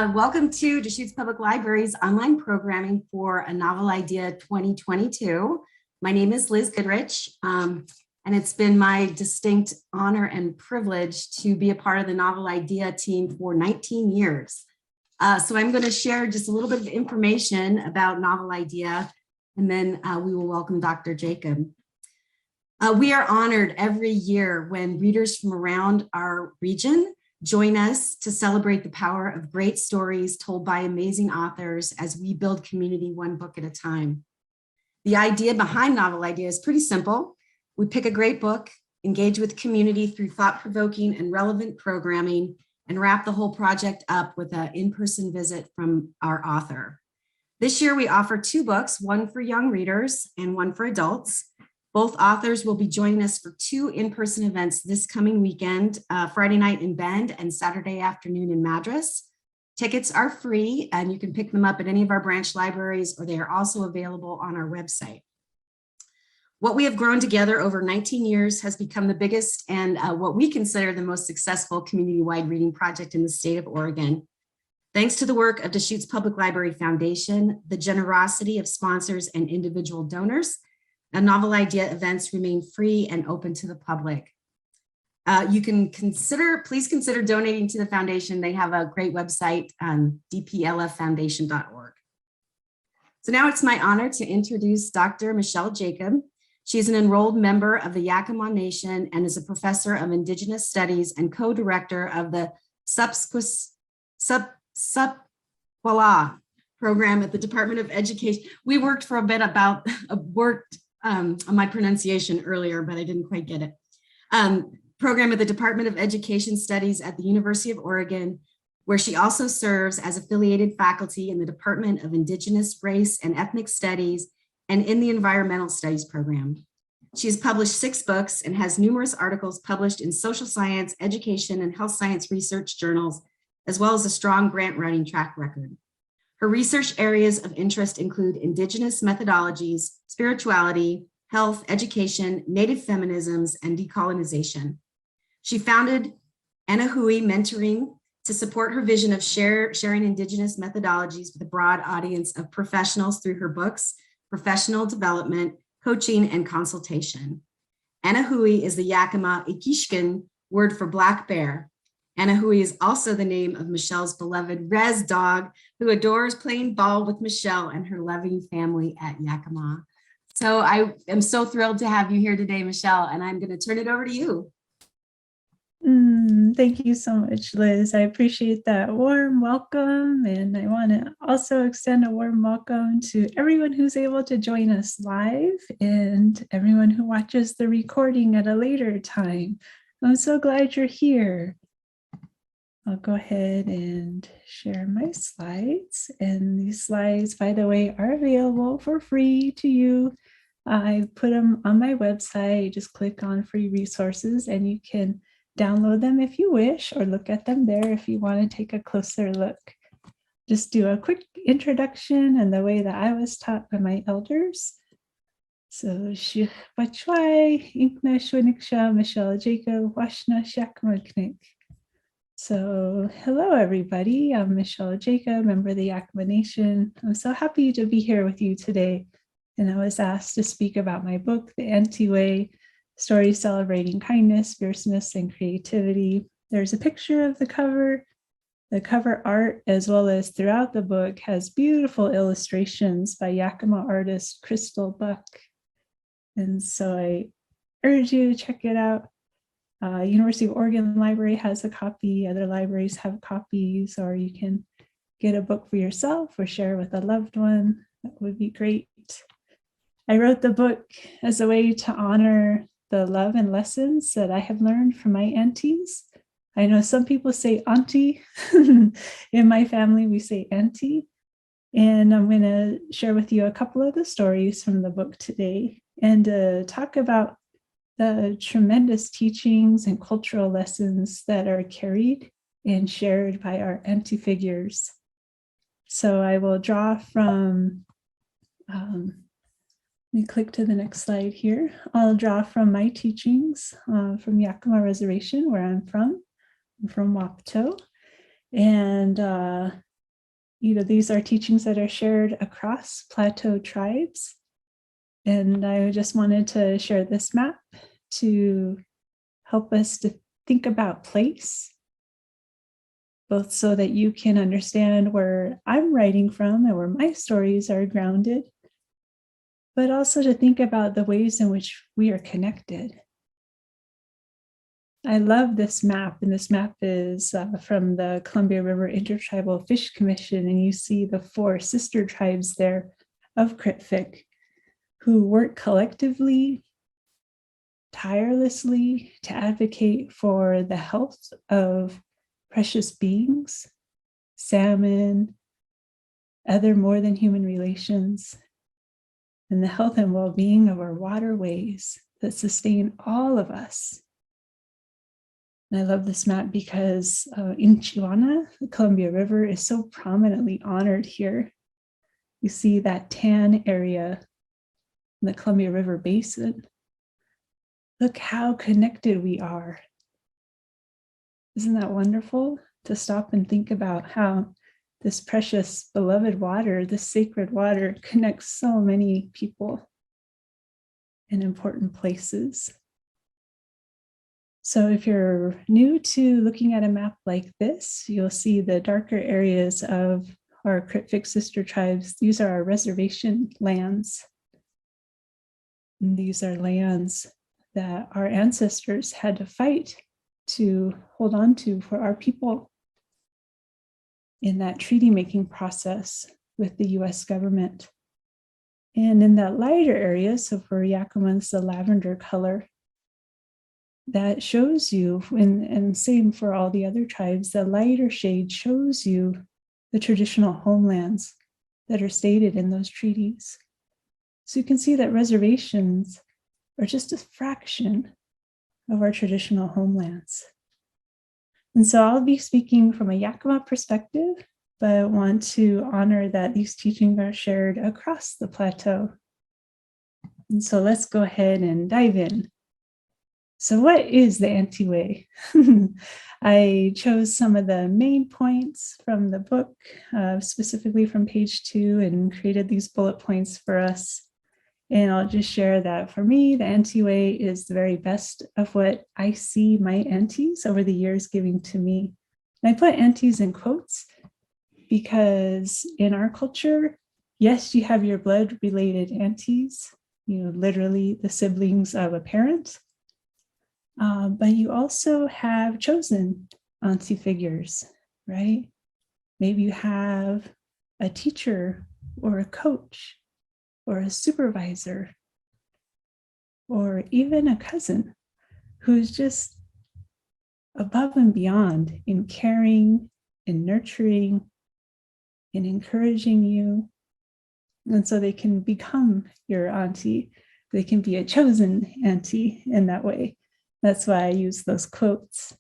Welcome to Deschutes Public Library's online programming for A Novel Idea 2022. My name is Liz Goodrich, and it's been my distinct honor and privilege to be a part of the Novel Idea team for 19 years. So I'm going to share just a little bit of information about Novel Idea, and then we will welcome Dr. Jacob. We are honored every year when readers from around our region join us to celebrate the power of great stories told by amazing authors as we build community one book at a time. The idea behind Novel Idea is pretty simple. We pick a great book, engage with community through thought-provoking and relevant programming, and wrap the whole project up with an in-person visit from our author. This year, we offer 2 books, one for young readers and one for adults. Both authors will be joining us for 2 in-person events this coming weekend, Friday night in Bend and Saturday afternoon in Madras. Tickets are free and you can pick them up at any of our branch libraries, or they are also available on our website. What we have grown together over 19 years has become the biggest and what we consider the most successful community-wide reading project in the state of Oregon. Thanks to the work of Deschutes Public Library Foundation, the generosity of sponsors and individual donors, and Novel Idea events remain free and open to the public. You can please consider donating to the foundation. They have a great website, dplffoundation.org. So now it's my honor to introduce Dr. Michelle Jacob. She's an enrolled member of the Yakama Nation and is a professor of Indigenous Studies and co-director of the Subquala program at the Department of Education. We worked for a bit on my pronunciation earlier, but I didn't quite get it. Program at the Department of Education Studies at the University of Oregon, where she also serves as affiliated faculty in the Department of Indigenous, Race, and Ethnic Studies and in the Environmental Studies program. She has published 6 books and has numerous articles published in social science, education, and health science research journals, as well as a strong grant writing track record. Her research areas of interest include Indigenous methodologies, spirituality, health, education, Native feminisms, and decolonization. She founded Anahui Mentoring to support her vision of sharing Indigenous methodologies with a broad audience of professionals through her books, professional development, coaching, and consultation. Anahui is the Yakama Ikishkin word for black bear. Anahui is also the name of Michelle's beloved Rez dog, who adores playing ball with Michelle and her loving family at Yakama. So I am so thrilled to have you here today, Michelle, and I'm going to turn it over to you. Thank you so much, Liz. I appreciate that warm welcome, and I want to also extend a warm welcome to everyone who's able to join us live and everyone who watches the recording at a later time. I'm so glad you're here. I'll go ahead and share my slides. And these slides, by the way, are available for free to you. I put them on my website. Just click on free resources and you can download them if you wish, or look at them there if you want to take a closer look. Just do a quick introduction and the way that I was taught by my elders. So, Shich Bachwai, Inkna Shwiniksha, Michelle Jacob, Washna Shakmaknik. So hello, everybody. I'm Michelle Jacob, member of the Yakama Nation. I'm so happy to be here with you today. And I was asked to speak about my book, The Auntie Way, Stories Celebrating Kindness, Fierceness, and Creativity. There's a picture of the cover. The cover art, as well as throughout the book, has beautiful illustrations by Yakama artist Crystal Buck. And so I urge you to check it out. University of Oregon Library has a copy, other libraries have copies, or you can get a book for yourself or share with a loved one. That would be great. I wrote the book as a way to honor the love and lessons that I have learned from my aunties. I know some people say auntie. In my family, we say auntie. And I'm going to share with you a couple of the stories from the book today and talk about the tremendous teachings and cultural lessons that are carried and shared by our auntie figures. So I will draw from, let me click to the next slide here. I'll draw from my teachings from Yakama Reservation, where I'm from. I'm from Plateau. And these are teachings that are shared across Plateau tribes. And I just wanted to share this map to help us to think about place, both so that you can understand where I'm writing from and where my stories are grounded, but also to think about the ways in which we are connected. I love this map, and this map is from the Columbia River Intertribal Fish Commission, and you see the 4 sister tribes there of Critfic who work collectively, tirelessly to advocate for the health of precious beings, salmon, other more than human relations, and the health and well-being of our waterways that sustain all of us. And I love this map because in Chihuahua, the Columbia River is so prominently honored here. You see that tan area in the Columbia River Basin. Look how connected we are. Isn't that wonderful to stop and think about how this precious, beloved water, this sacred water, connects so many people in important places. So if you're new to looking at a map like this, you'll see the darker areas of our Critfic sister tribes. These are our reservation lands. And these are lands that our ancestors had to fight to hold on to for our people in that treaty making process with the US government. And in that lighter area, so for Yakamans, the lavender color, that shows you, and same for all the other tribes, the lighter shade shows you the traditional homelands that are stated in those treaties. So you can see that reservations are just a fraction of our traditional homelands. And so I'll be speaking from a Yakama perspective, but I want to honor that these teachings are shared across the plateau. And so let's go ahead and dive in. So what is the Auntie Way? I chose some of the main points from the book, specifically from page 2, and created these bullet points for us. And I'll just share that for me, the Auntie Way is the very best of what I see my aunties over the years giving to me. And I put aunties in quotes because in our culture, yes, you have your blood related aunties, literally the siblings of a parent. But you also have chosen auntie figures, right? Maybe you have a teacher or a coach or a supervisor or even a cousin who's just above and beyond in caring, in nurturing, in encouraging you. And so they can become your auntie. They can be a chosen auntie in that way. That's why I use those quotes.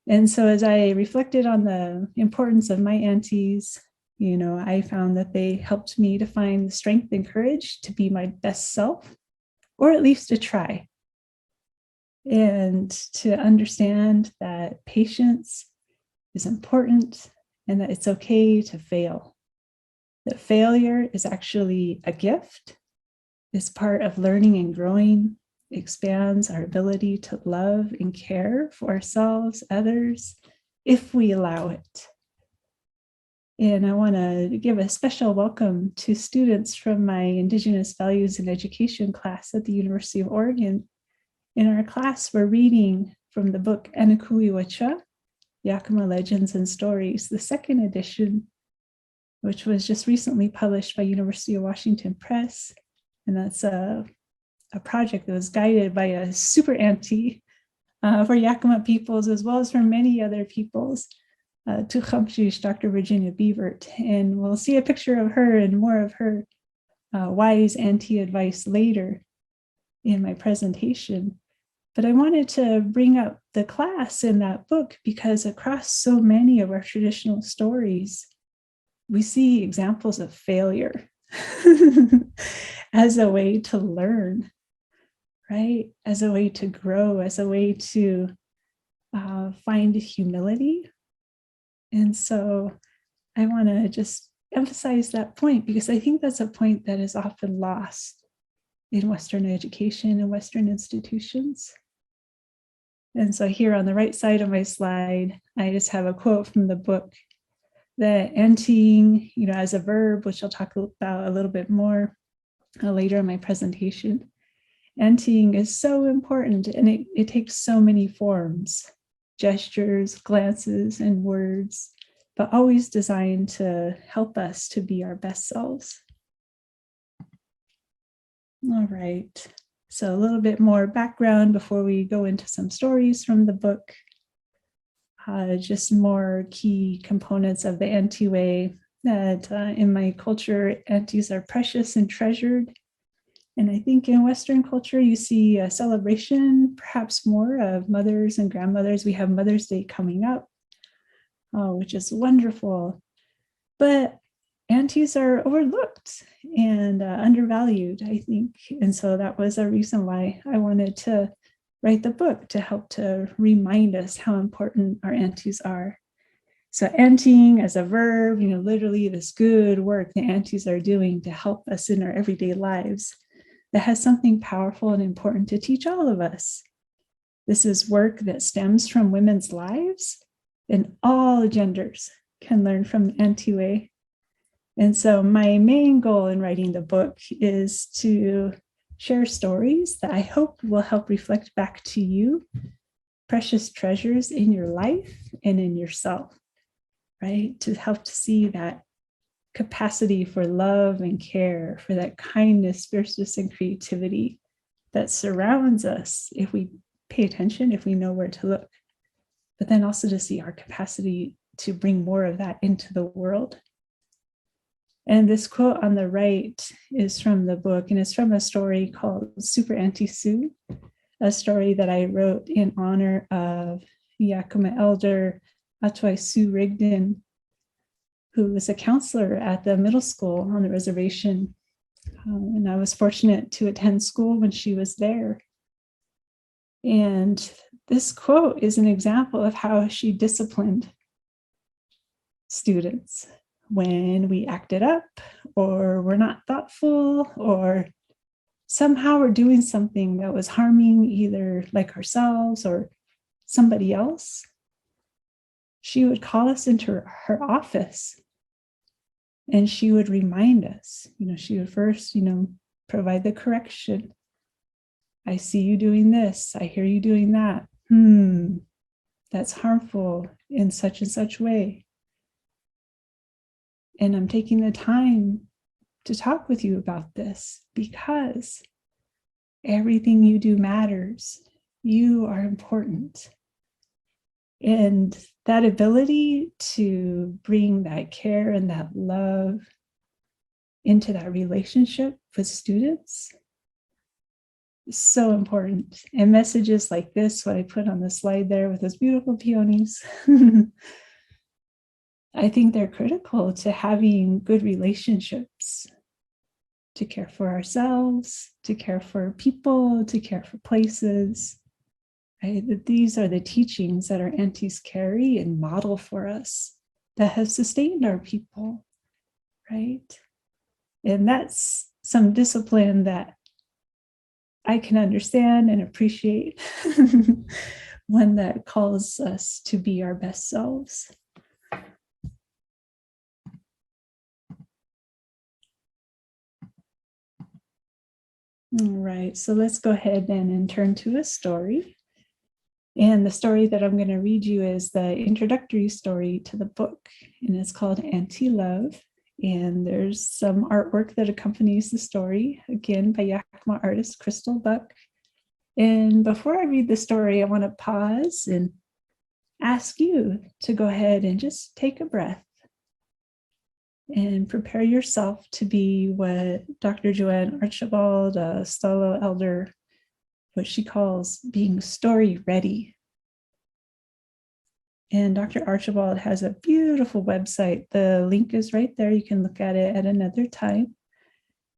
And so as I reflected on the importance of my aunties, I found that they helped me to find the strength and courage to be my best self, or at least to try. And to understand that patience is important and that it's okay to fail. That failure is actually a gift, is part of learning and growing, expands our ability to love and care for ourselves, others, if we allow it. And I want to give a special welcome to students from my Indigenous Values in Education class at the University of Oregon. In our class, we're reading from the book Anakui Wacha, Yakama Legends and Stories, the second edition, which was just recently published by University of Washington Press. And that's a project that was guided by a super auntie for Yakama peoples, as well as for many other peoples, Tuchamshish, Dr. Virginia Beavert. And we'll see a picture of her and more of her wise auntie advice later in my presentation. But I wanted to bring up the class in that book because across so many of our traditional stories, we see examples of failure as a way to learn, right? As a way to grow, as a way to find humility. And so I want to just emphasize that point because I think that's a point that is often lost in Western education and Western institutions. And so here on the right side of my slide, I just have a quote from the book that anteing, as a verb, which I'll talk about a little bit more later in my presentation. Anteing is so important, and it takes so many forms, gestures, glances, and words, but always designed to help us to be our best selves. All right, so a little bit more background before we go into some stories from the book. Just more key components of the Auntie Way that in my culture, aunties are precious and treasured. And I think in Western culture, you see a celebration, perhaps more, of mothers and grandmothers. We have Mother's Day coming up, which is wonderful. But aunties are overlooked and undervalued, I think. And so that was a reason why I wanted to write the book, to help to remind us how important our aunties are. So auntying as a verb, literally this good work the aunties are doing to help us in our everyday lives that has something powerful and important to teach all of us. This is work that stems from women's lives, and all genders can learn from the Auntie Way. And so my main goal in writing the book is to share stories that I hope will help reflect back to you precious treasures in your life and in yourself, right? To help to see that capacity for love and care, for that kindness, fierceness, and creativity that surrounds us if we pay attention, if we know where to look. But then also to see our capacity to bring more of that into the world. And this quote on the right is from the book, and it's from a story called Super Auntie Sue, a story that I wrote in honor of Yakama elder Auntie Way Sue Rigdon, who was a counselor at the middle school on the reservation. And I was fortunate to attend school when she was there. And this quote is an example of how she disciplined students when we acted up, or were not thoughtful, or somehow we're doing something that was harming either like ourselves or somebody else. She would call us into her office and she would remind us, she would first, provide the correction. I see you doing this. I hear you doing that. That's harmful in such and such way. And I'm taking the time to talk with you about this because everything you do matters. You are important. And that ability to bring that care and that love into that relationship with students is so important. And messages like this, what I put on the slide there with those beautiful peonies, I think they're critical to having good relationships, to care for ourselves, to care for people, to care for places. Right? That these are the teachings that our aunties carry and model for us that have sustained our people, right? And that's some discipline that I can understand and appreciate, one that calls us to be our best selves. All right, so let's go ahead then and turn to a story. And the story that I'm going to read you is the introductory story to the book, and it's called Anti-Love. And there's some artwork that accompanies the story, again by Yakama artist Crystal Buck. And before I read the story, I want to pause and ask you to go ahead and just take a breath and prepare yourself to be what Dr. Joanne Archibald, a Stolo elder, what she calls being story ready. And Dr. Archibald has a beautiful website. The link is right there. You can look at it at another time.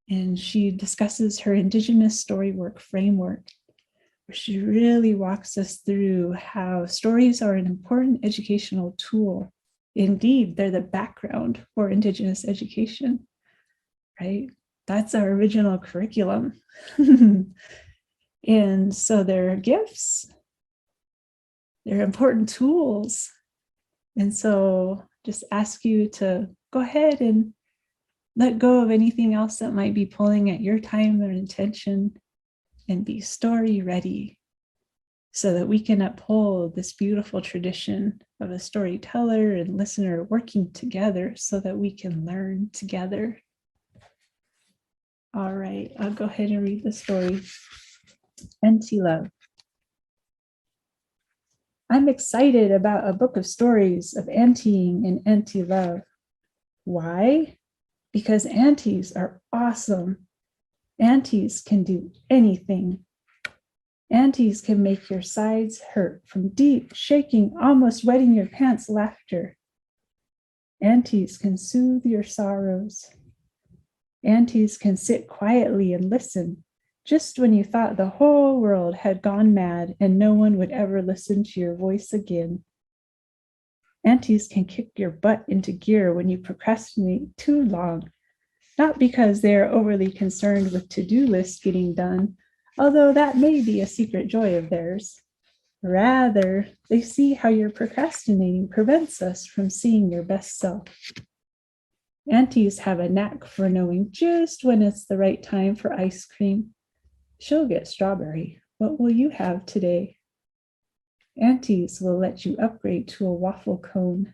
And she discusses her Indigenous storywork framework, where she really walks us through how stories are an important educational tool Indeed, they're the background for Indigenous education, right? That's our original curriculum. And so they're gifts, they're important tools. And so just ask you to go ahead and let go of anything else that might be pulling at your time or attention and be story ready so that we can uphold this beautiful tradition of a storyteller and listener working together so that we can learn together. All right, I'll go ahead and read the story. Auntie Love. I'm excited about a book of stories of auntying and auntie love. Why? Because aunties are awesome. Aunties can do anything. Aunties can make your sides hurt from deep, shaking, almost wetting your pants laughter. Aunties can soothe your sorrows. Aunties can sit quietly and listen, just when you thought the whole world had gone mad and no one would ever listen to your voice again. Aunties can kick your butt into gear when you procrastinate too long, not because they are overly concerned with to-do lists getting done, although that may be a secret joy of theirs. Rather, they see how your procrastinating prevents us from seeing your best self. Aunties have a knack for knowing just when it's the right time for ice cream. She'll get strawberry. What will you have today? Aunties will let you upgrade to a waffle cone.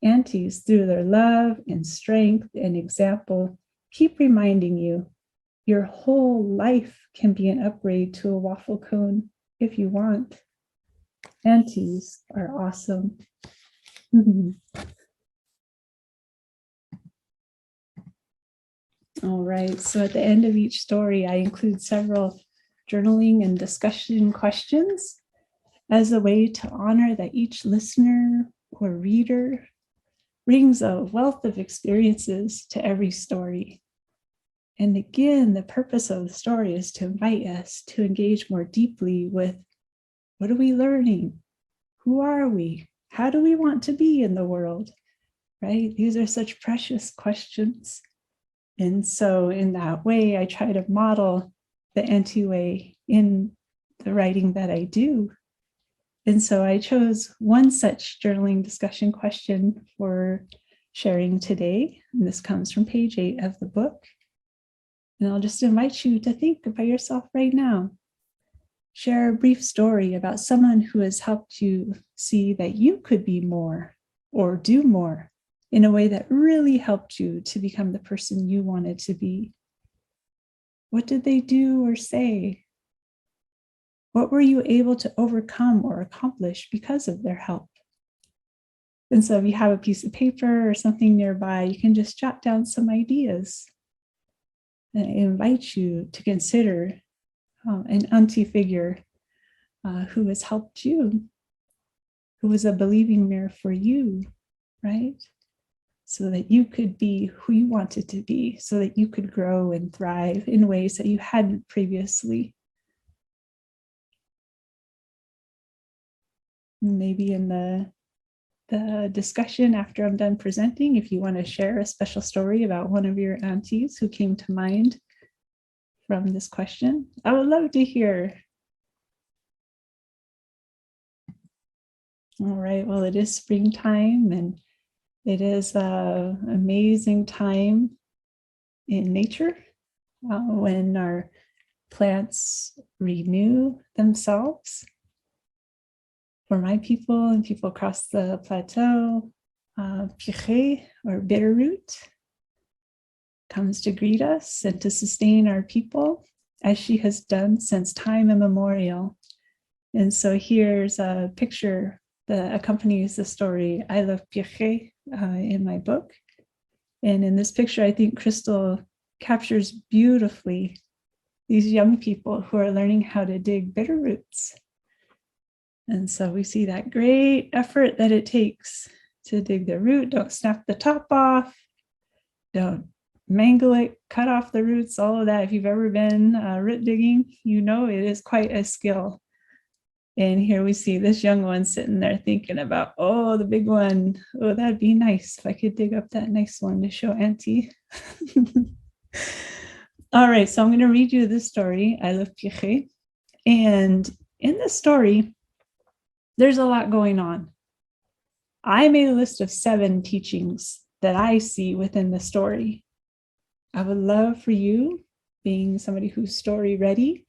Aunties, through their love and strength and example, keep reminding you your whole life can be an upgrade to a waffle cone if you want. Aunties are awesome. All right, so at the end of each story, I include several journaling and discussion questions as a way to honor that each listener or reader brings a wealth of experiences to every story. And again, the purpose of the story is to invite us to engage more deeply with what are we learning? Who are we? How do we want to be in the world? Right? These are such precious questions. And so in that way, I try to model the Auntie Way in the writing that I do. And so I chose one such journaling discussion question for sharing today. And this comes from page 8 of the book. And I'll just invite you to think about yourself right now. Share a brief story about someone who has helped you see that you could be more or do more in a way that really helped you to become the person you wanted to be. What did they do or say? What were you able to overcome or accomplish because of their help? And so if you have a piece of paper or something nearby, you can just jot down some ideas. And I invite you to consider an auntie figure who has helped you, who was a believing mirror for you, right? So that you could be who you wanted to be, so that you could grow and thrive in ways that you hadn't previously. Maybe in the discussion after I'm done presenting, if you want to share a special story about one of your aunties who came to mind from this question, I would love to hear. All right, well, it is springtime and it is an amazing time in nature when our plants renew themselves. For my people and people across the plateau, Piré, or bitterroot, comes to greet us and to sustain our people as she has done since time immemorial. And so here's a picture that accompanies the story I Love Piré in my book. And in this picture, I think Crystal captures beautifully these young people who are learning how to dig bitter roots. And so we see that great effort that it takes to dig the root. Don't snap the top off. Don't mangle it, cut off the roots, all of that. If you've ever been root digging, you know it is quite a skill. And here we see this young one sitting there thinking about, oh, the big one. Oh, that'd be nice if I could dig up that nice one to show Auntie. All right, so I'm going to read you this story. I love Piche. And in the story, there's a lot going on. I made a list of 7 teachings that I see within the story. I would love for you, being somebody who's story ready,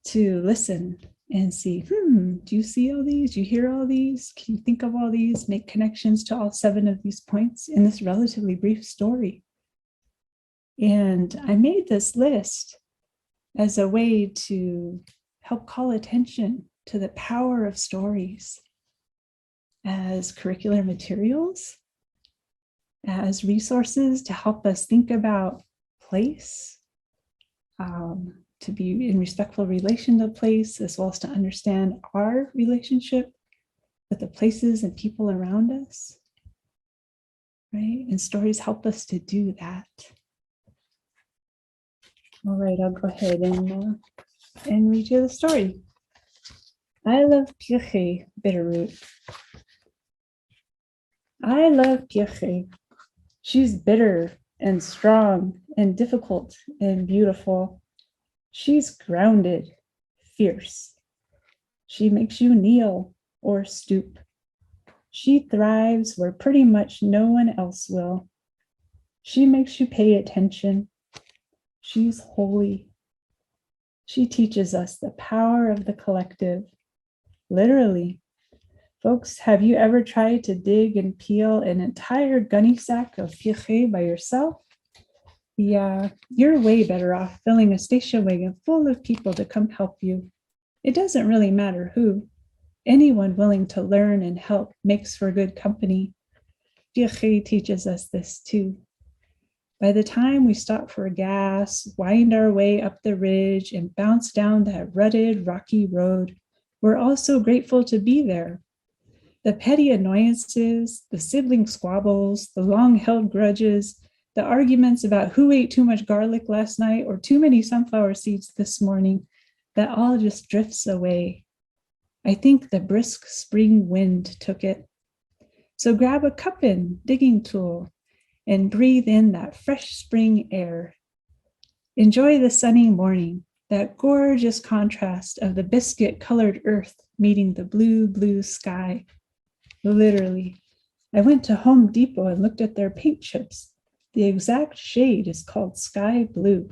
to listen and see, do you see all these? Do you hear all these? Can you think of all these? Make connections to all 7 of these points in this relatively brief story. And I made this list as a way to help call attention to the power of stories as curricular materials, as resources to help us think about place, to be in respectful relation to place, as well as to understand our relationship with the places and people around us, right? And stories help us to do that. All right, I'll go ahead and read you the story. I love Piche bitterroot. I love Piche. She's bitter and strong and difficult and beautiful. She's grounded, fierce. She makes you kneel or stoop. She thrives where pretty much no one else will. She makes you pay attention. She's holy. She teaches us the power of the collective. Literally. Folks, have you ever tried to dig and peel an entire gunny sack of piche by yourself? Yeah, you're way better off filling a station wagon full of people to come help you. It doesn't really matter who. Anyone willing to learn and help makes for good company. Piche teaches us this too. By the time we stop for gas, wind our way up the ridge, and bounce down that rutted, rocky road, we're all so grateful to be there. The petty annoyances, the sibling squabbles, the long-held grudges, the arguments about who ate too much garlic last night or too many sunflower seeds this morning, that all just drifts away. I think the brisk spring wind took it. So grab a cup-in digging tool and breathe in that fresh spring air. Enjoy the sunny morning, that gorgeous contrast of the biscuit-colored earth meeting the blue, blue sky. Literally. I went to Home Depot and looked at their paint chips. The exact shade is called sky blue.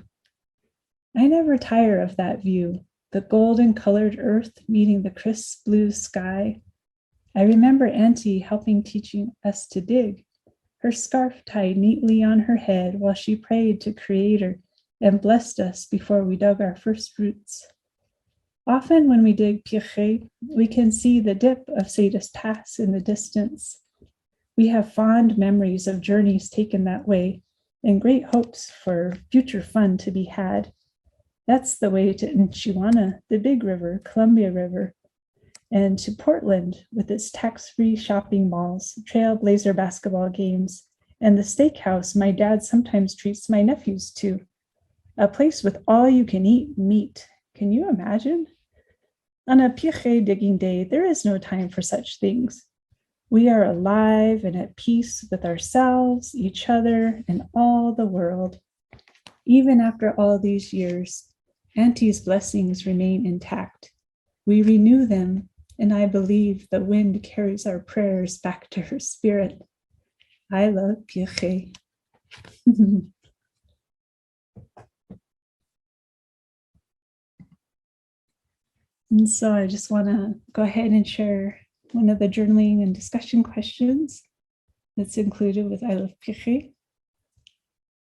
I never tire of that view, the golden-colored earth meeting the crisp blue sky. I remember Auntie teaching us to dig, her scarf tied neatly on her head while she prayed to Creator and blessed us before we dug our first roots. Often when we dig piche, we can see the dip of Sada's Pass in the distance. We have fond memories of journeys taken that way and great hopes for future fun to be had. That's the way to Inchiwana, the Big River, Columbia River, and to Portland with its tax-free shopping malls, trailblazer basketball games, and the steakhouse my dad sometimes treats my nephews to. A place with all-you-can-eat meat. Can you imagine? On a piche digging day, there is no time for such things. We are alive and at peace with ourselves, each other, and all the world. Even after all these years, Auntie's blessings remain intact. We renew them, and I believe the wind carries our prayers back to her spirit. I love piche. And so I just want to go ahead and share one of the journaling and discussion questions that's included with I Love Piche.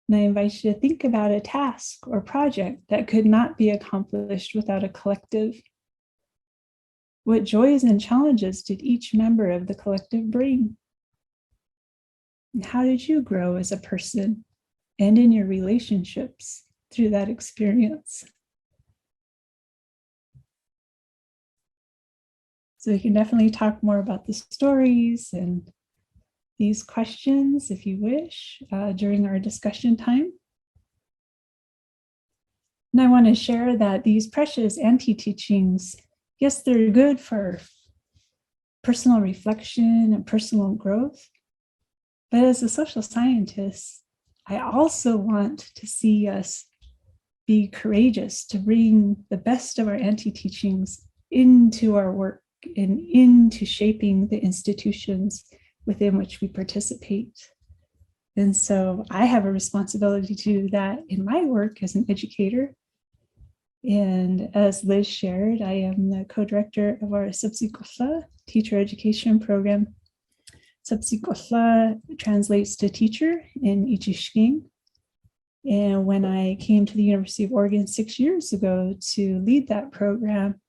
And I invite you to think about a task or project that could not be accomplished without a collective. What joys and challenges did each member of the collective bring? And how did you grow as a person and in your relationships through that experience? So we can definitely talk more about the stories and these questions if you wish during our discussion time. And I want to share that these precious Auntie teachings yes, they're good for personal reflection and personal growth. But as a social scientist, I also want to see us be courageous to bring the best of our auntie teachings into our work and into shaping the institutions within which we participate. And so I have a responsibility to do that in my work as an educator. And as Liz shared, I am the co-director of our Subsikofa teacher education program. Subsikofa translates to teacher in Ichishking. And when I came to the University of Oregon 6 years ago to lead that program,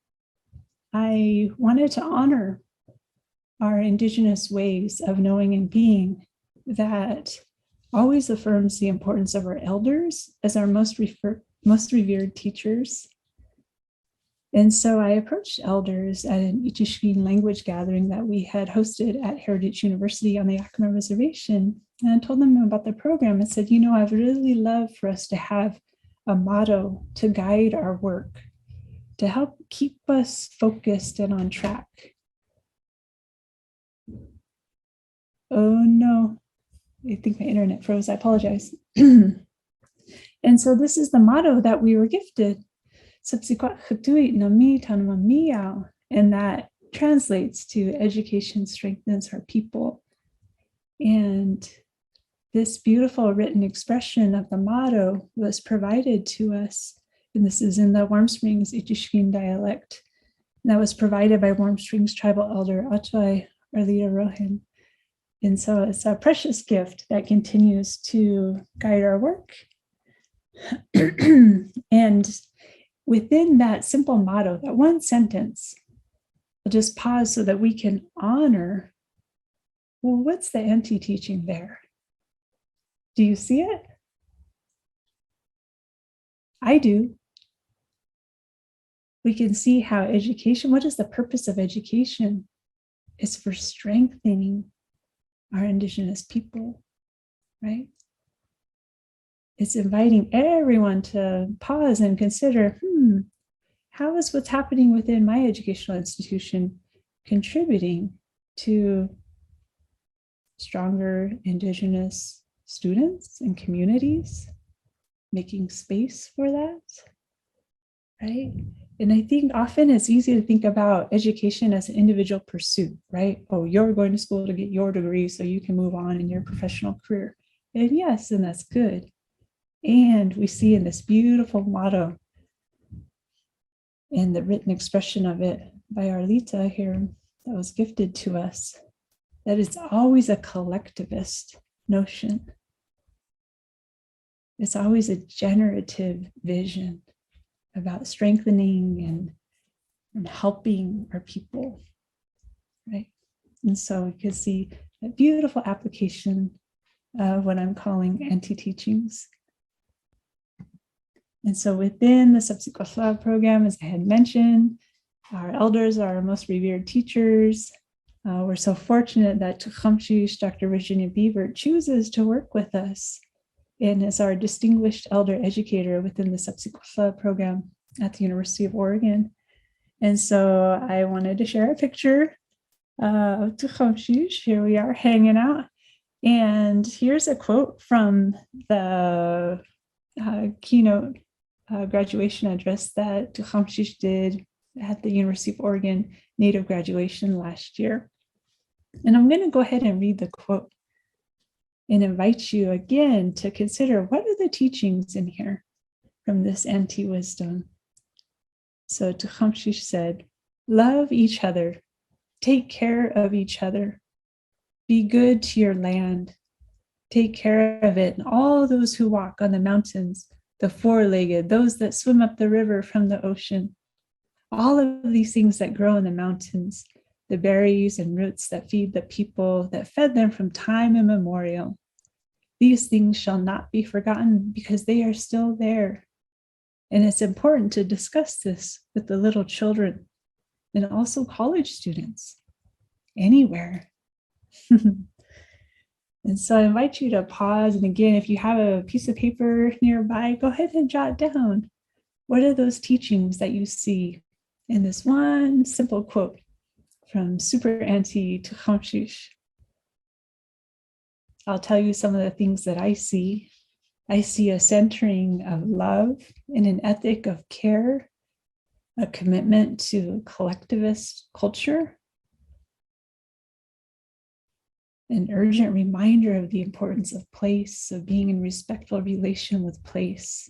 I wanted to honor our Indigenous ways of knowing and being that always affirms the importance of our elders as our most revered teachers. And so I approached elders at an Ichishkin language gathering that we had hosted at Heritage University on the Yakama Reservation, and I told them about the program and said, I would really love for us to have a motto to guide our work, to help keep us focused and on track. Oh no, I think my internet froze. I apologize. And so this is the motto that we were gifted. And that translates to education strengthens our people. And this beautiful written expression of the motto was provided to us, and this is in the Warm Springs Ichishkin dialect, that was provided by Warm Springs tribal elder Auntie Way, Arlita Rohan. And so it's a precious gift that continues to guide our work. And within that simple motto, that one sentence, I'll just pause so that we can honor, well, what's the auntie teaching there? Do you see it? I do. We can see how education, what is the purpose of education? It's for strengthening our Indigenous people, right? It's inviting everyone to pause and consider, how is what's happening within my educational institution contributing to stronger Indigenous students and communities, making space for that, right? And I think often it's easy to think about education as an individual pursuit, right? Oh, you're going to school to get your degree so you can move on in your professional career. And yes, and that's good. And we see in this beautiful motto and the written expression of it by Arlita here that was gifted to us, that it's always a collectivist notion. It's always a generative vision about strengthening and helping our people, right? And so we could see a beautiful application of what I'm calling anti-teachings. And so within the Subsequent Flood program, as I had mentioned, our elders are our most revered teachers. We're so fortunate that Tecumseh, Dr. Virginia Beaver, chooses to work with us and is our distinguished elder educator within the Subsequent Flood program at the University of Oregon. And so I wanted to share a picture of Tecumseh. Here we are hanging out. And here's a quote from the keynote graduation address that Tecumseh did at the University of Oregon Native graduation last year. And I'm going to go ahead and read the quote and invite you again to consider, what are the teachings in here from this anti-wisdom? So Tecumseh said, love each other, take care of each other, be good to your land, take care of it, and all those who walk on the mountains, the four-legged, those that swim up the river from the ocean, all of these things that grow in the mountains, the berries and roots that feed the people, that fed them from time immemorial. These things shall not be forgotten because they are still there. And it's important to discuss this with the little children and also college students, anywhere. And so I invite you to pause. And again, if you have a piece of paper nearby, go ahead and jot down. What are those teachings that you see in this one simple quote from Super Auntie to Hamshish. I'll tell you some of the things that I see. I see a centering of love and an ethic of care, a commitment to collectivist culture, an urgent reminder of the importance of place, of being in respectful relation with place.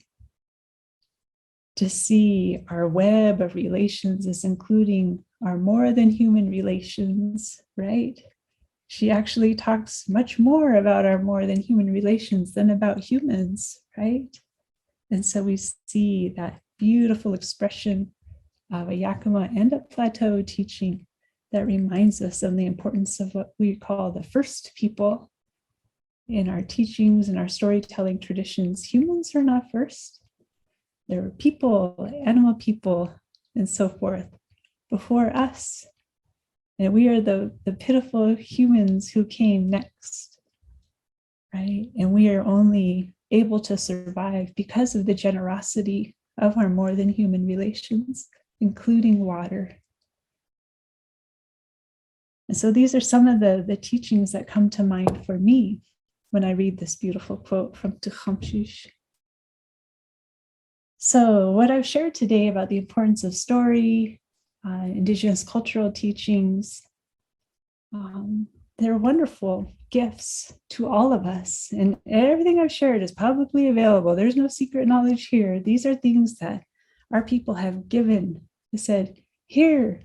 To see our web of relations as including our more than human relations, right? She actually talks much more about our more than human relations than about humans, right? And so we see that beautiful expression of a Yakama and a Plateau teaching that reminds us of the importance of what we call the first people in our teachings and our storytelling traditions. Humans are not first. There were people, animal people, and so forth before us. And we are the pitiful humans who came next, right? And we are only able to survive because of the generosity of our more than human relations, including water. And so these are some of the teachings that come to mind for me when I read this beautiful quote from Tuchamshish. So what I've shared today about the importance of story, Indigenous cultural teachings, they're wonderful gifts to all of us. And everything I've shared is publicly available. There's no secret knowledge here. These are things that our people have given. They said, here,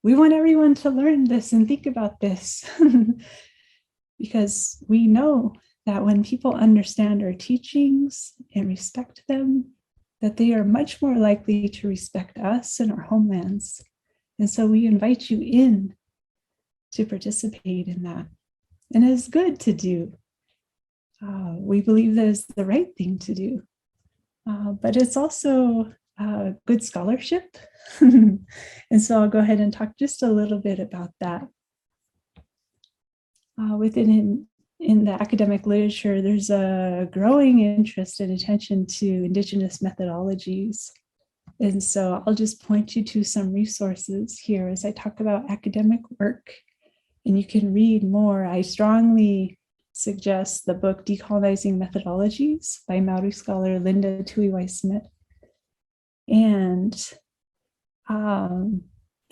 we want everyone to learn this and think about this. Because we know that when people understand our teachings and respect them, that they are much more likely to respect us and our homelands. And so we invite you in to participate in that. And it's good to do. We believe that is the right thing to do. But it's also good scholarship. And so I'll go ahead and talk just a little bit about that. In the academic literature, there's a growing interest and attention to Indigenous methodologies. And so I'll just point you to some resources here as I talk about academic work. And you can read more. I strongly suggest the book Decolonizing Methodologies by Maori scholar Linda Tuiwai-Smith. And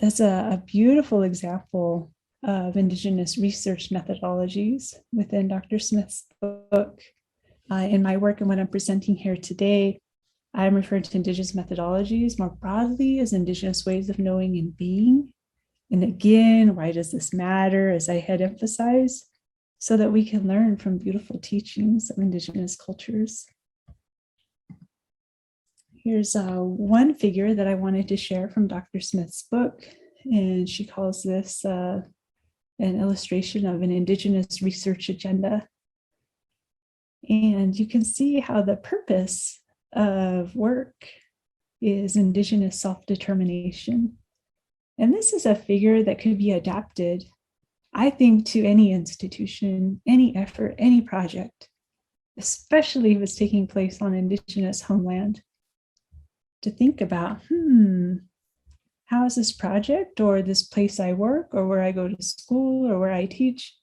that's a beautiful example of Indigenous research methodologies within Dr. Smith's book. In my work and what I'm presenting here today, I'm referring to Indigenous methodologies more broadly as Indigenous ways of knowing and being. And again, why does this matter, as I had emphasized, so that we can learn from beautiful teachings of Indigenous cultures. Here's one figure that I wanted to share from Dr. Smith's book, and she calls this an illustration of an Indigenous research agenda. And you can see how the purpose of work is Indigenous self-determination. And this is a figure that could be adapted, I think, to any institution, any effort, any project, especially if it's taking place on Indigenous homeland, to think about, how is this project or this place I work or where I go to school or where I teach,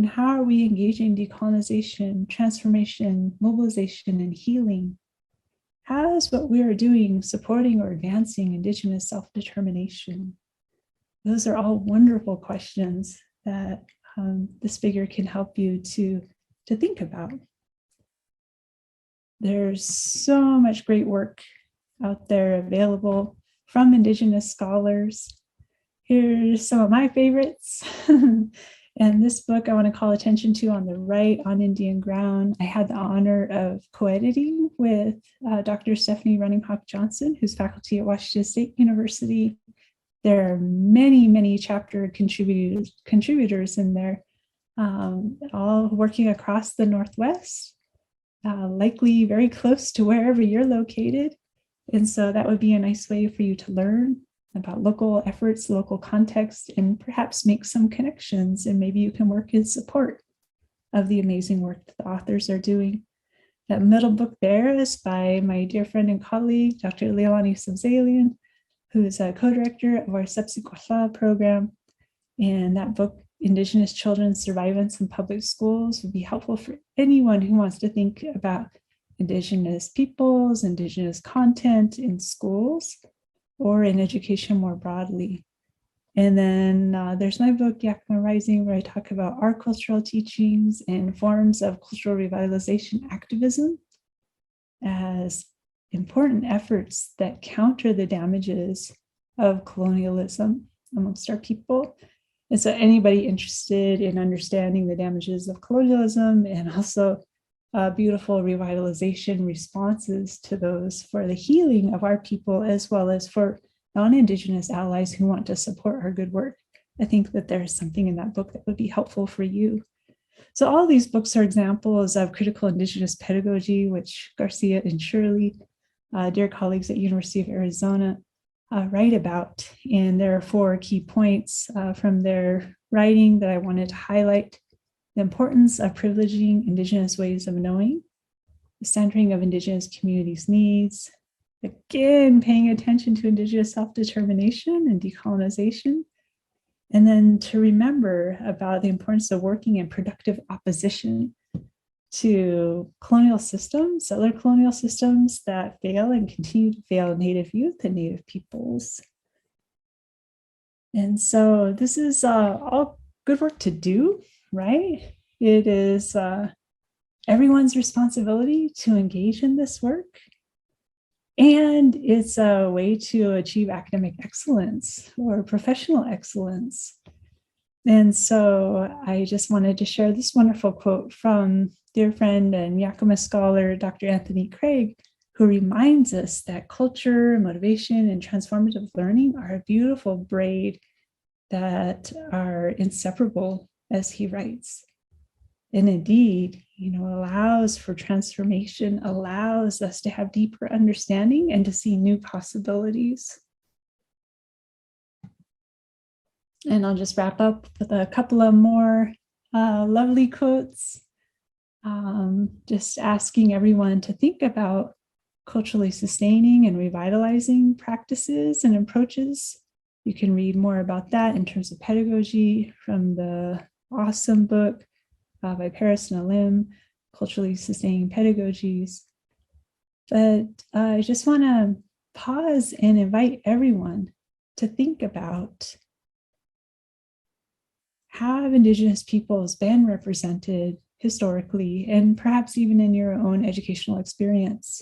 how are we engaging decolonization, transformation, mobilization, and healing? How is what we are doing supporting or advancing Indigenous self-determination? Those are all wonderful questions that this figure can help you to think about. There's so much great work out there available from Indigenous scholars. Here's some of my favorites. And this book I want to call attention to on the right, On Indian Ground. I had the honor of co-editing with Dr. Stephanie Runninghawk Johnson, who's faculty at Washington State University. There are many, many chapter contributors in there, all working across the Northwest, likely very close to wherever you're located. And so that would be a nice way for you to learn about local efforts, local context, and perhaps make some connections. And maybe you can work in support of the amazing work that the authors are doing. That middle book there is by my dear friend and colleague, Dr. Leilani Samsalian. who is a co-director of our Subsequent program. And that book, Indigenous Children's Survivance in Public Schools, would be helpful for anyone who wants to think about Indigenous peoples, Indigenous content in schools, or in education more broadly. And then there's my book, Yakama Rising, where I talk about our cultural teachings and forms of cultural revitalization activism as important efforts that counter the damages of colonialism amongst our people. And so anybody interested in understanding the damages of colonialism and also beautiful revitalization responses to those for the healing of our people, as well as for non-Indigenous allies who want to support our good work, I think that there's something in that book that would be helpful for you. So all these books are examples of critical Indigenous pedagogy, which Garcia and Shirley, dear colleagues at University of Arizona, write about. And there are 4 key points from their writing that I wanted to highlight: the importance of privileging Indigenous ways of knowing, the centering of Indigenous communities' needs, again, paying attention to Indigenous self-determination and decolonization, and then to remember about the importance of working in productive opposition to colonial systems, settler colonial systems that fail and continue to fail Native youth and Native peoples. And so this is all good work to do, right? It is everyone's responsibility to engage in this work. And it's a way to achieve academic excellence or professional excellence. And so I just wanted to share this wonderful quote from dear friend and Yakama scholar, Dr. Anthony Craig, who reminds us that culture, motivation, and transformative learning are a beautiful braid that are inseparable, as he writes. And indeed, allows for transformation, allows us to have deeper understanding and to see new possibilities. And I'll just wrap up with a couple of more lovely quotes. Just asking everyone to think about culturally sustaining and revitalizing practices and approaches. You can read more about that in terms of pedagogy from the awesome book by Paris and Alim, Culturally Sustaining Pedagogies. But I just want to pause and invite everyone to think about how have Indigenous peoples been represented historically, and perhaps even in your own educational experience.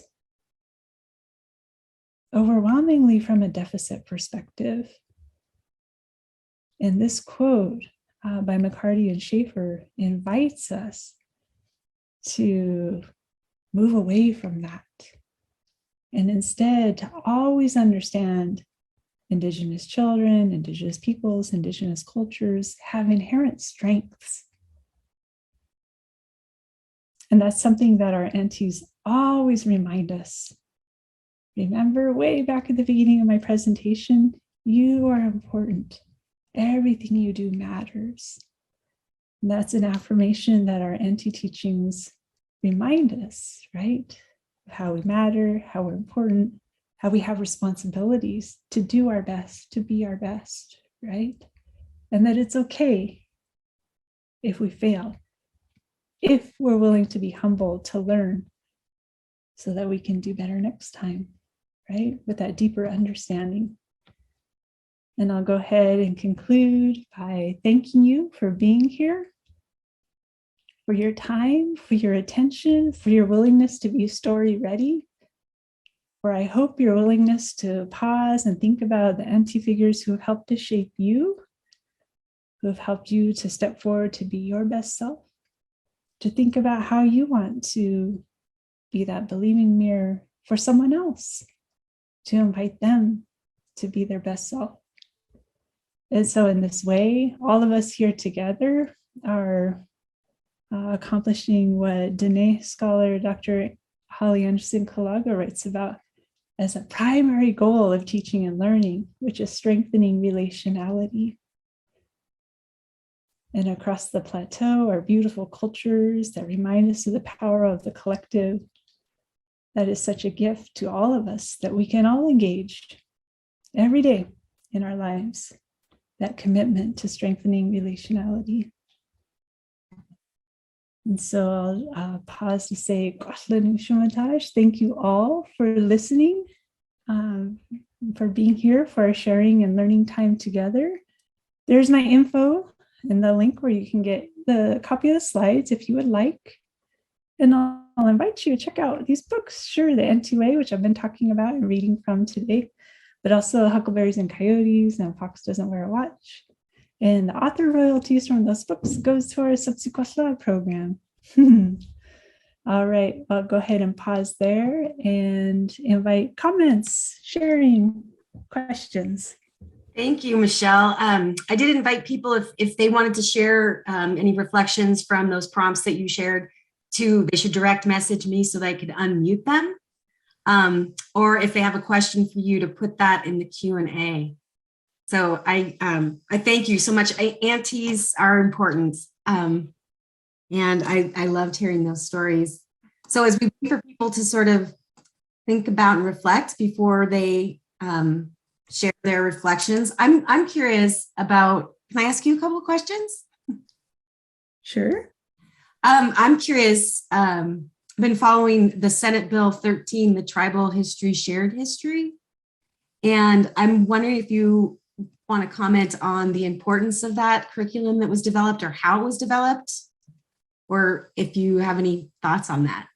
Overwhelmingly from a deficit perspective. And this quote by McCarty and Schaefer invites us to move away from that and instead to always understand Indigenous children, Indigenous peoples, Indigenous cultures have inherent strengths. And that's something that our aunties always remind us. Remember, way back at the beginning of my presentation, you are important. Everything you do matters. And that's an affirmation that our auntie teachings remind us, right? Of how we matter, how we're important, how we have responsibilities to do our best, to be our best, right? And that it's okay if we fail, if we're willing to be humble, to learn so that we can do better next time, right? With that deeper understanding. And I'll go ahead and conclude by thanking you for being here, for your time, for your attention, for your willingness to be story ready, for I hope your willingness to pause and think about the auntie figures who have helped to shape you, who have helped you to step forward to be your best self, to think about how you want to be that believing mirror for someone else, to invite them to be their best self. And so in this way, all of us here together are accomplishing what Dene scholar Dr. Holly Anderson-Kalaga writes about as a primary goal of teaching and learning, which is strengthening relationality. And across the plateau are beautiful cultures that remind us of the power of the collective. That is such a gift to all of us that we can all engage every day in our lives, that commitment to strengthening relationality. And so I'll pause to say, thank you all for listening, for being here, for sharing and learning time together. There's my info and the link where you can get the copy of the slides if you would like. And I'll invite you to check out these books. Sure, the Auntie Way, which I've been talking about and reading from today, but also Huckleberries and Coyotes and Fox Doesn't Wear a Watch. And the author royalties from those books goes to our subsequent program. All right, I'll go ahead and pause there and invite comments, sharing, questions. Thank you, Michelle. I did invite people if they wanted to share any reflections from those prompts that you shared they should direct message me so that I could unmute them. Or if they have a question for you to put that in the Q&A. So I thank you so much. Aunties are important. And I loved hearing those stories. So as we wait for people to sort of think about and reflect before they share their reflections, I'm curious about, can I ask you a couple of questions? Sure. I'm curious, been following the Senate Bill 13, the Tribal History, Shared History. And I'm wondering if you want to comment on the importance of that curriculum that was developed or how it was developed, or if you have any thoughts on that.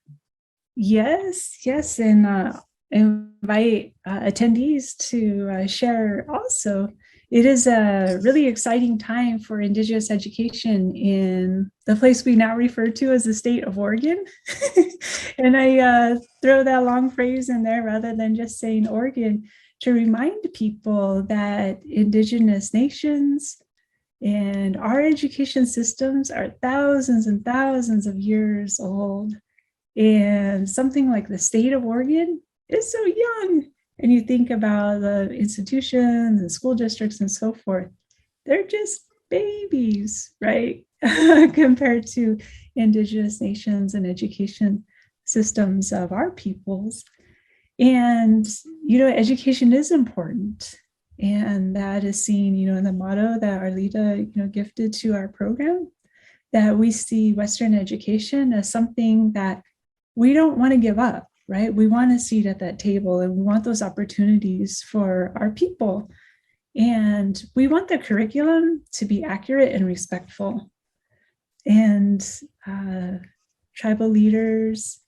Yes, and invite attendees to share also. It is a really exciting time for Indigenous education in the place we now refer to as the state of Oregon. And I throw that long phrase in there rather than just saying Oregon to remind people that Indigenous nations and our education systems are thousands and thousands of years old. And something like the state of Oregon is so young. And you think about the institutions and school districts and so forth, they're just babies, right? Compared to Indigenous nations and education systems of our peoples. And, education is important. And that is seen, in the motto that Arlita, gifted to our program, that we see Western education as something that we don't want to give up. Right? We want a seat at that table and we want those opportunities for our people. And we want the curriculum to be accurate and respectful. And tribal leaders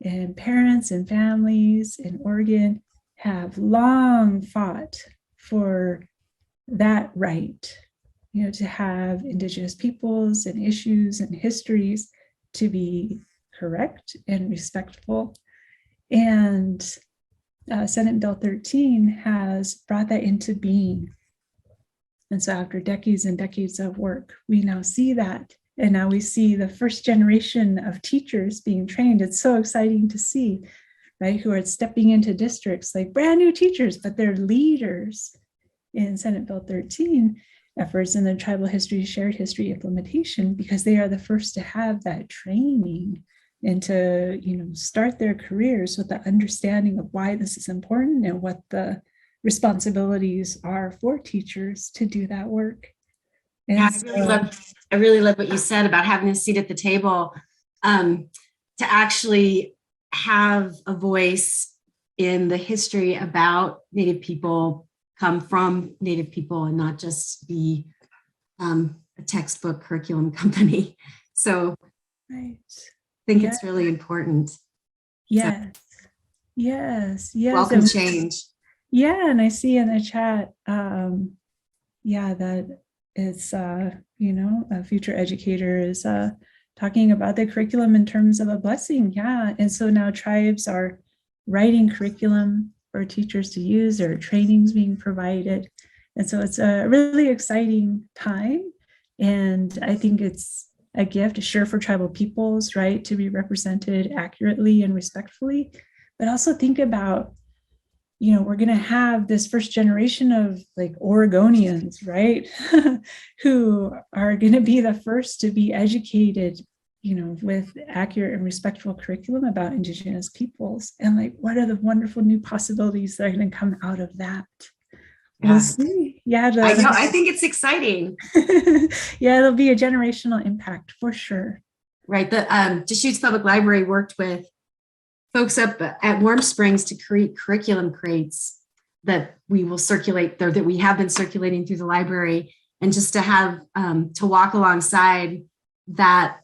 and parents and families in Oregon have long fought for that right, to have Indigenous peoples and issues and histories to be correct and respectful. And Senate Bill 13 has brought that into being. And so after decades and decades of work, we now see that. And now we see the first generation of teachers being trained. It's so exciting to see, right? Who are stepping into districts like brand new teachers, but they're leaders in Senate Bill 13 efforts in the tribal history, shared history implementation, because they are the first to have that training and to, start their careers with the understanding of why this is important and what the responsibilities are for teachers to do that work. And I really love what you said about having a seat at the table, to actually have a voice in the history about Native people, come from Native people, and not just be a textbook curriculum company. So right. I think it's really important. Yes. So, yes. Welcome change. Yeah. And I see in the chat, that it's, a future educator is talking about the curriculum in terms of a blessing. Yeah. And so now tribes are writing curriculum for teachers to use, or trainings being provided. And so it's a really exciting time. And I think it's a gift, sure, for tribal peoples, right, to be represented accurately and respectfully, but also think about, we're going to have this first generation of like Oregonians, right, who are going to be the first to be educated, with accurate and respectful curriculum about Indigenous peoples. And like, what are the wonderful new possibilities that are going to come out of that? We'll see. Yeah, I know. I think it's exciting. yeah, it'll be a generational impact for sure. Right. The Deschutes Public Library worked with folks up at Warm Springs to create curriculum crates that we will circulate, that we have been circulating through the library, and just to have to walk alongside that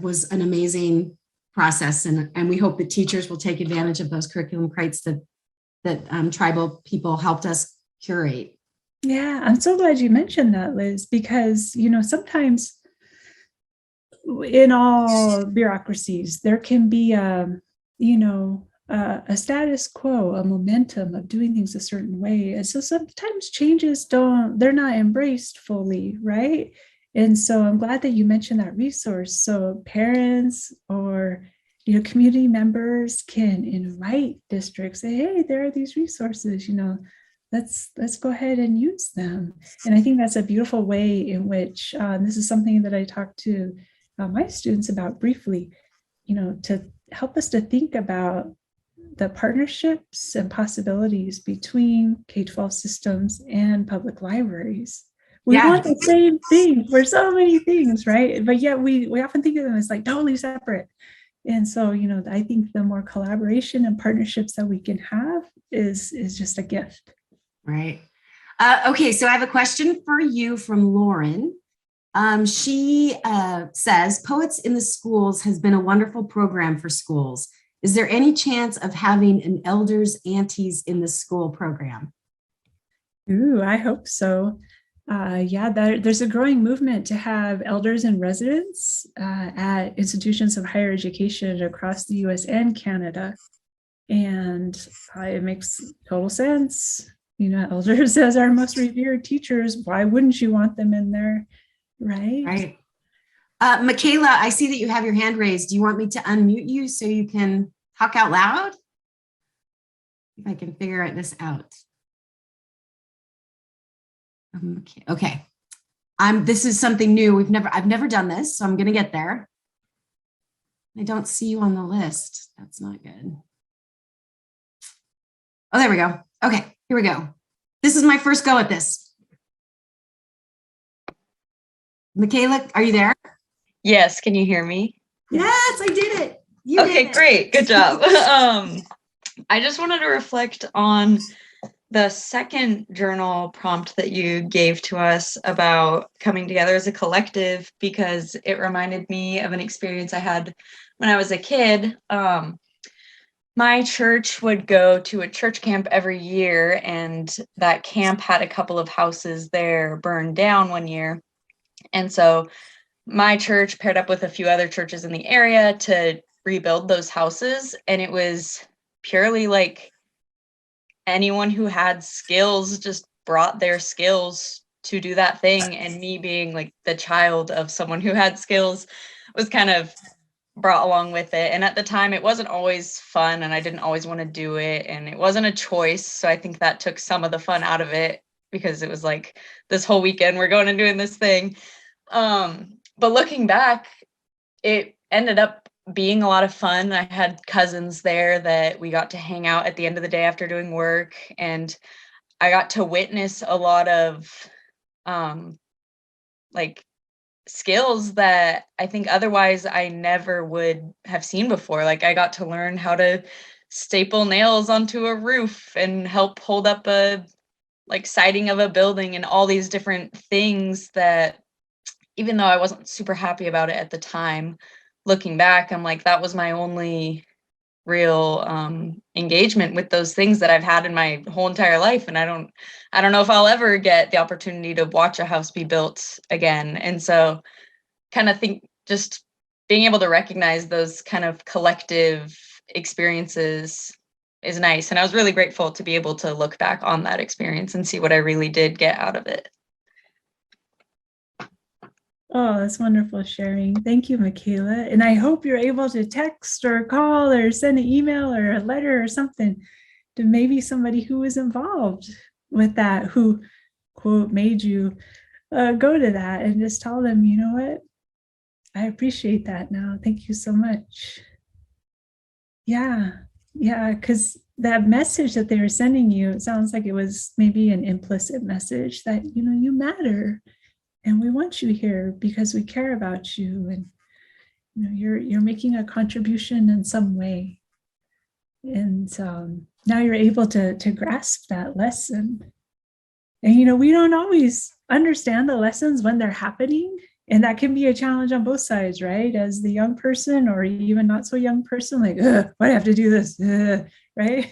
was an amazing process, and we hope that teachers will take advantage of those curriculum crates that tribal people helped us curate. Yeah, I'm so glad you mentioned that, Liz, because sometimes in all bureaucracies there can be a status quo, a momentum of doing things a certain way, and so sometimes changes they're not embraced fully, right? And so I'm glad that you mentioned that resource, so parents or community members can invite districts, say, hey, there are these resources, let's go ahead and use them. And I think that's a beautiful way in which this is something that I talked to my students about briefly, to help us to think about the partnerships and possibilities between K-12 systems and public libraries. We want the same thing for so many things, right? But yet we often think of them as like totally separate. And so, I think the more collaboration and partnerships that we can have is just a gift. Right. Okay, so I have a question for you from Lauren. She says, Poets in the Schools has been a wonderful program for schools. Is there any chance of having an Elders Aunties in the School program? Ooh, I hope so. There's a growing movement to have elders in residence at institutions of higher education across the US and Canada. And it makes total sense. Elders as our most revered teachers, why wouldn't you want them in there? Right. Michaela, I see that you have your hand raised. Do you want me to unmute you so you can talk out loud? If I can figure this out. Okay. This is something new. I've never done this, so I'm going to get there. I don't see you on the list. That's not good. Oh, there we go. Okay, here we go. This is my first go at this. Michaela, are you there? Yes, can you hear me? Yes, I did it. Okay, great. Good job. I just wanted to reflect on the second journal prompt that you gave to us about coming together as a collective, because it reminded me of an experience I had when I was a kid. My church would go to a church camp every year, and that camp had a couple of houses there burned down one year. And so my church paired up with a few other churches in the area to rebuild those houses. And it was purely like anyone who had skills just brought their skills to do that thing. And me being like the child of someone who had skills was kind of brought along with it. And at the time, it wasn't always fun, and I didn't always want to do it, and it wasn't a choice. So I think that took some of the fun out of it, because it was like this whole weekend we're going and doing this thing. But looking back, it ended up being a lot of fun. I had cousins there that we got to hang out at the end of the day after doing work, and I got to witness a lot of like skills that I think otherwise I never would have seen before. Like I got to learn how to staple nails onto a roof and help hold up a siding of a building, and all these different things that, even though I wasn't super happy about it at the time, looking back, I'm like, that was my only real engagement with those things that I've had in my whole entire life. And I don't know if I'll ever get the opportunity to watch a house be built again. And so kind of think just being able to recognize those kind of collective experiences is nice. And I was really grateful to be able to look back on that experience and see what I really did get out of it. Oh, that's wonderful sharing. Thank you, Michaela. And I hope you're able to text or call or send an email or a letter or something to maybe somebody who was involved with that, who, quote, made you go to that, and just tell them, you know what? I appreciate that now. Thank you so much. Yeah, because that message that they were sending you, it sounds like it was maybe an implicit message that, you know, you matter and we want you here because we care about you, and you know, you're making a contribution in some way. And now you're able to grasp that lesson. And you know, we don't always understand the lessons when they're happening. And that can be a challenge on both sides, right? As the young person or even not so young person, like, why do I have to do this? Right?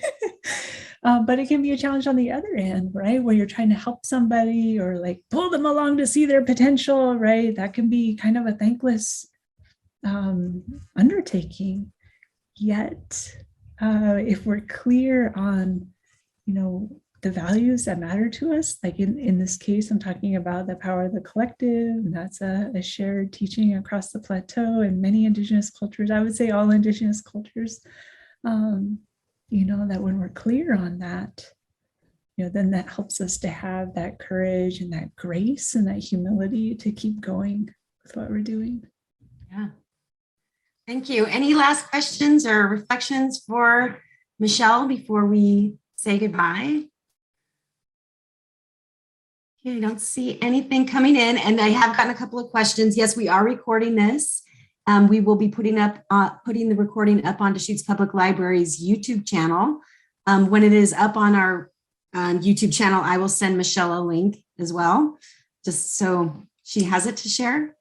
But it can be a challenge on the other end, right? Where you're trying to help somebody or like pull them along to see their potential, right? That can be kind of a thankless undertaking. Yet, if we're clear on, you know, the values that matter to us, like in this case, I'm talking about the power of the collective, and that's a shared teaching across the Plateau and many Indigenous cultures. I would say all Indigenous cultures, you know, that when we're clear on that, you know, then that helps us to have that courage and that grace and that humility to keep going with what we're doing. Yeah. Thank you. Any last questions or reflections for Michelle before we say goodbye? Okay, I don't see anything coming in, and I have gotten a couple of questions. Yes, we are recording this. We will be putting the recording up on Deschutes Public Library's YouTube channel. When it is up on our YouTube channel, I will send Michelle a link as well, just so she has it to share.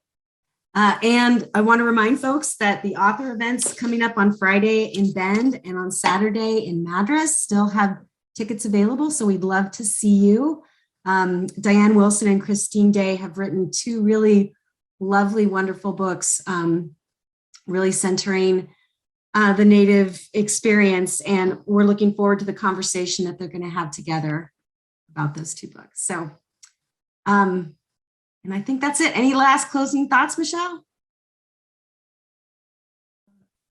And I want to remind folks that the author events coming up on Friday in Bend and on Saturday in Madras still have tickets available, so we'd love to see you. Diane Wilson and Christine Day have written two really lovely, wonderful books, really centering the Native experience, and we're looking forward to the conversation that they're going to have together about those two books. So, and I think that's it. Any last closing thoughts, Michelle?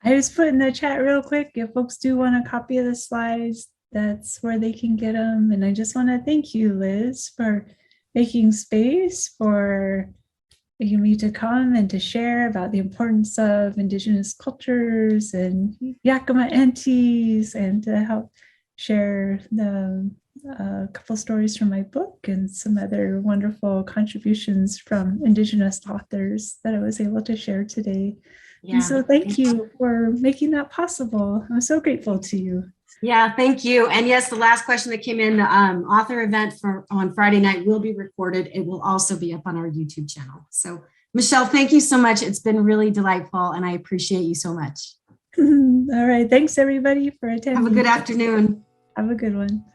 I just put in the chat real quick, if folks do want a copy of the slides, that's where they can get them. And I just want to thank you, Liz, for making space for me to come and to share about the importance of Indigenous cultures and Yakama Aunties, and to help share a couple stories from my book and some other wonderful contributions from Indigenous authors that I was able to share today. Yeah. And so thank you for making that possible. I'm so grateful to you. Yeah, thank you. And yes, the last question that came in, the author event on Friday night will be recorded. It will also be up on our YouTube channel. So Michelle, thank you so much. It's been really delightful, and I appreciate you so much. All right. Thanks everybody for attending. Have a good afternoon. Have a good one.